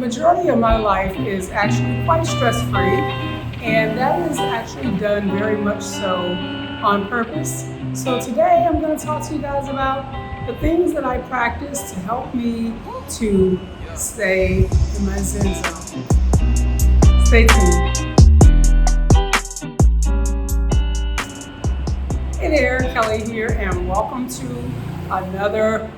majority of my life is actually quite stress-free, and that is actually done very much so on purpose. So today I'm going to talk to you guys about the things that I practice to help me to stay in my Zen zone. Stay tuned. Hey there, Kelly here, and welcome to another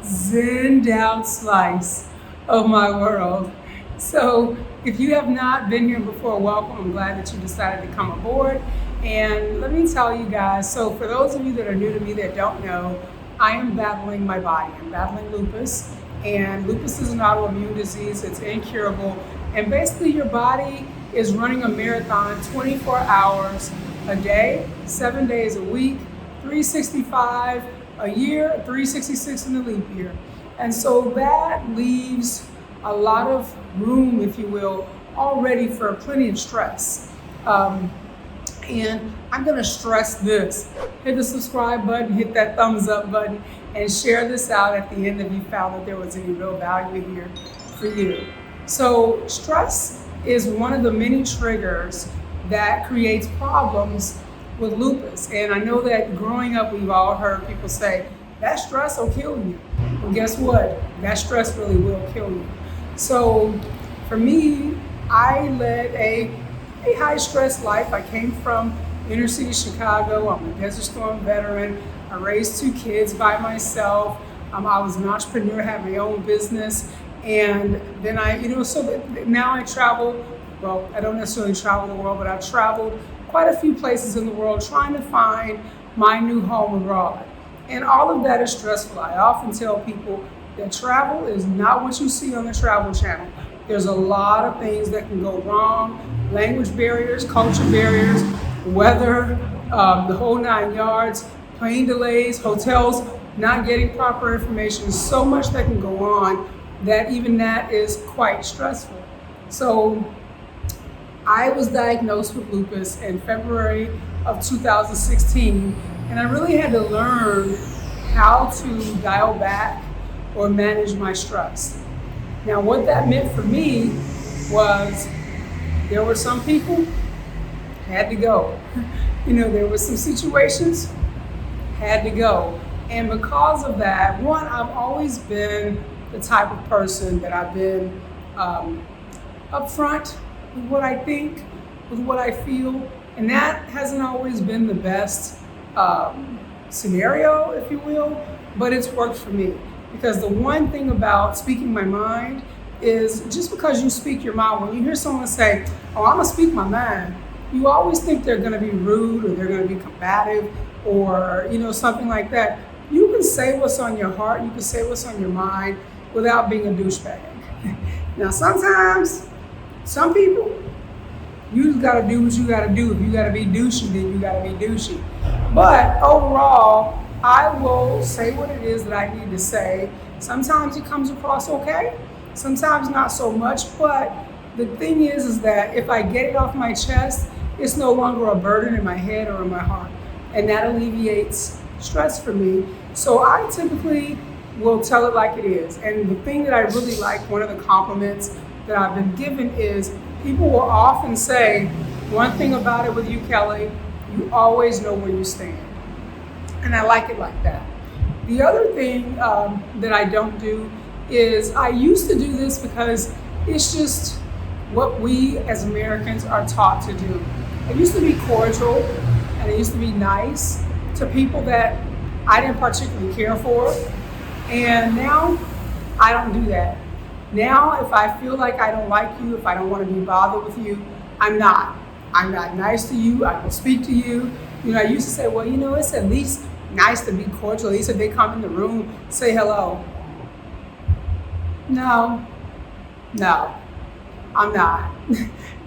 Zen down slice of my world. So if you have not been here before, welcome. I'm glad that you decided to come aboard. And let me tell you guys, so for those of you that are new to me that don't know, I am battling my body. I'm battling lupus, and lupus is an autoimmune disease. It's incurable, and basically your body is running a marathon 24 hours a day, 7 days a week, 365 a year, 366 in the leap year. And so that leaves a lot of room, if you will, already for plenty of stress. And I'm gonna stress this. Hit the subscribe button, hit that thumbs up button, and share this out at the end if you found that there was any real value here for you. So stress is one of the many triggers that creates problems with lupus. And I know that growing up, we've all heard people say, that stress will kill you. Well, guess what? That stress really will kill you. So for me, I led a high stress life. I came from inner city Chicago. I'm a Desert Storm veteran. I raised 2 kids by myself. I was an entrepreneur, had my own business. And then now I travel. Well, I don't necessarily travel the world, but I've traveled quite a few places in the world trying to find my new home abroad. And all of that is stressful. I often tell people that travel is not what you see on the Travel Channel. There's a lot of things that can go wrong: language barriers, culture barriers, weather, the whole 9 yards, plane delays, hotels not getting proper information. So much that can go on that even that is quite stressful. So I was diagnosed with lupus in February of 2016, and I really had to learn how to dial back or manage my stress. Now, what that meant for me was there were some people had to go. There were some situations had to go. And because of that, one, I've always been the type of person that I've been upfront with what I think, with what I feel, and that hasn't always been the best scenario, if you will, but it's worked for me. Because the one thing about speaking my mind is just because you speak your mind, when you hear someone say, oh, I'm gonna speak my mind, you always think they're gonna be rude or they're gonna be combative or something like that. You can say what's on your heart, you can say what's on your mind without being a douchebag. Now sometimes, some people, you just gotta do what you gotta do. If you gotta be douchey, then you gotta be douchey. But overall, I will say what it is that I need to say. Sometimes it comes across okay, sometimes not so much, but the thing is that if I get it off my chest, it's no longer a burden in my head or in my heart, and that alleviates stress for me. So I typically will tell it like it is. And the thing that I really like, one of the compliments that I've been given is people will often say, one thing about it with you, Kelly, you always know where you stand. And I like it like that. The other thing that I don't do is I used to do this because it's just what we as Americans are taught to do. I used to be cordial and I used to be nice to people that I didn't particularly care for. And now I don't do that. Now, if I feel like I don't like you, if I don't want to be bothered with you, I'm not nice to you. I don't speak to you. I used to say, well, it's at least nice to be cordial. At least if they come in the room, say hello. No, I'm not.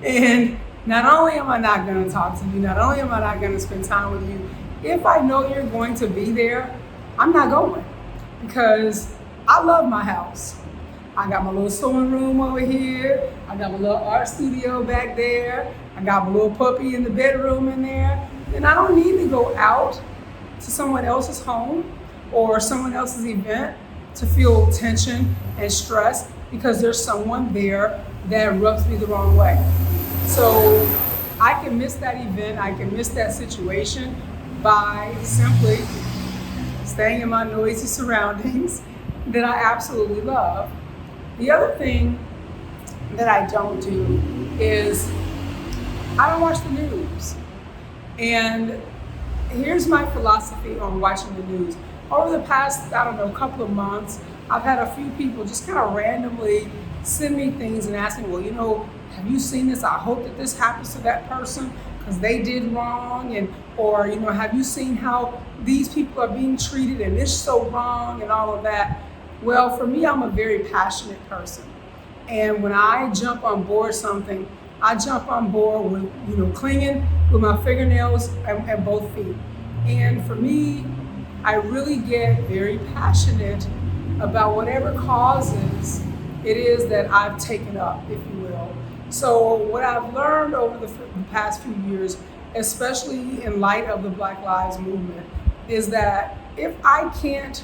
And not only am I not going to talk to you, not only am I not going to spend time with you, if I know you're going to be there, I'm not going, because I love my house. I got my little sewing room over here. I got my little art studio back there. I got my little puppy in the bedroom in there. And I don't need to go out to someone else's home or someone else's event to feel tension and stress. because there's someone there that rubs me the wrong way. So I can miss that event, I can miss that situation by simply staying in my noisy surroundings that I absolutely love. The other thing that I don't do is I don't watch the news. And here's my philosophy on watching the news. Over the past, couple of months, I've had a few people just kind of randomly send me things and ask me, well, have you seen this? I hope that this happens to that person because they did wrong. Or have you seen how these people are being treated and it's so wrong and all of that? Well, for me, I'm a very passionate person. And when I jump on board something, I jump on board with, clinging with my fingernails and both feet. And for me, I really get very passionate about whatever causes it is that I've taken up, if you will. So what I've learned over the past few years, especially in light of the Black Lives Movement, is that if I can't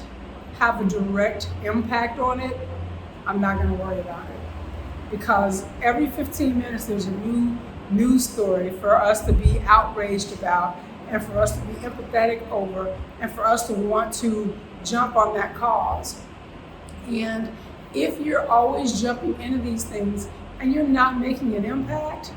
have a direct impact on it, I'm not going to worry about it. Because every 15 minutes there's a new news story for us to be outraged about and for us to be empathetic over and for us to want to jump on that cause. And if you're always jumping into these things and you're not making an impact,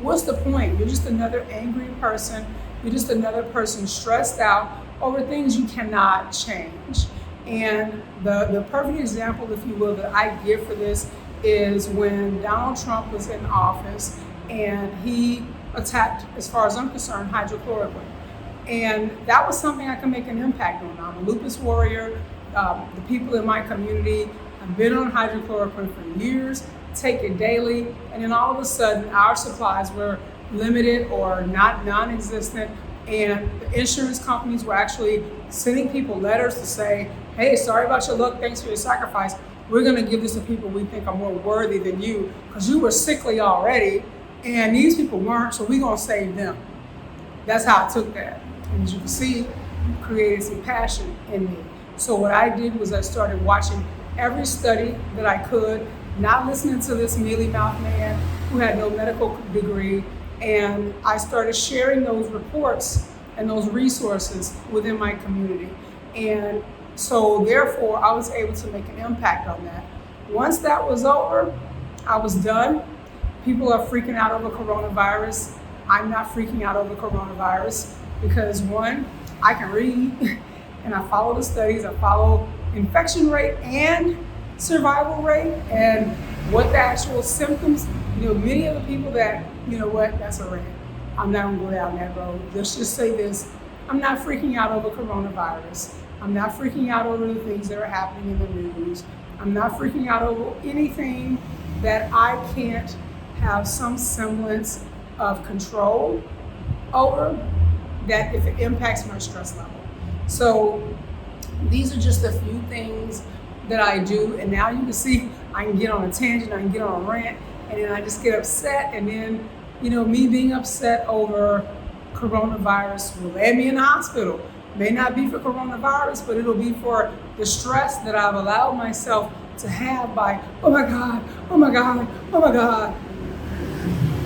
what's the point? You're just another angry person. You're just another person stressed out over things you cannot change. And the perfect example, if you will, that I give for this is when Donald Trump was in office and he attacked, as far as I'm concerned, hydrochloroquine. And that was something I can make an impact on. I'm a lupus warrior. The people in my community have been on hydrochloroquine for years, take it daily, and then all of a sudden our supplies were limited or non-existent, and the insurance companies were actually sending people letters to say, hey, sorry about your luck, thanks for your sacrifice. We're going to give this to people we think are more worthy than you because you were sickly already and these people weren't, so we're going to save them. That's how I took that. And as you can see, it created some passion in me. So what I did was I started watching every study that I could, not listening to this mealy-mouthed man who had no medical degree, and I started sharing those reports and those resources within my community. And so therefore, I was able to make an impact on that. Once that was over, I was done. People are freaking out over coronavirus. I'm not freaking out over coronavirus because one, I can read and I follow the studies. I follow infection rate and survival rate and what the actual symptoms, many of the people that, that's a rant. I'm not gonna go down that road. Let's just say this, I'm not freaking out over coronavirus. I'm not freaking out over the things that are happening in the news. I'm not freaking out over anything that I can't have some semblance of control over, that if it impacts my stress level. So these are just a few things that I do, and now you can see I can get on a tangent, I can get on a rant, and then I just get upset, and then me being upset over coronavirus will land me in the hospital. May not be for coronavirus, but it'll be for the stress that I've allowed myself to have by, oh my God, oh my God, oh my God.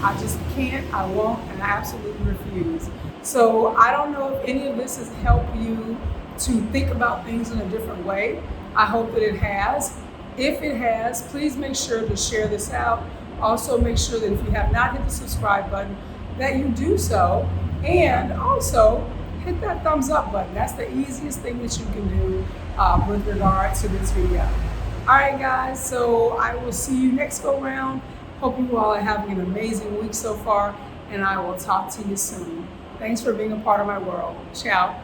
I just can't, I won't, and I absolutely refuse. So I don't know if any of this has helped you to think about things in a different way. I hope that it has. If it has, please make sure to share this out. Also make sure that if you have not hit the subscribe button, that you do so. And also hit that thumbs up button. That's the easiest thing that you can do with regard to this video. All right, guys, so I will see you next go round. Hope you all are having an amazing week so far, and I will talk to you soon. Thanks for being a part of my world. Ciao.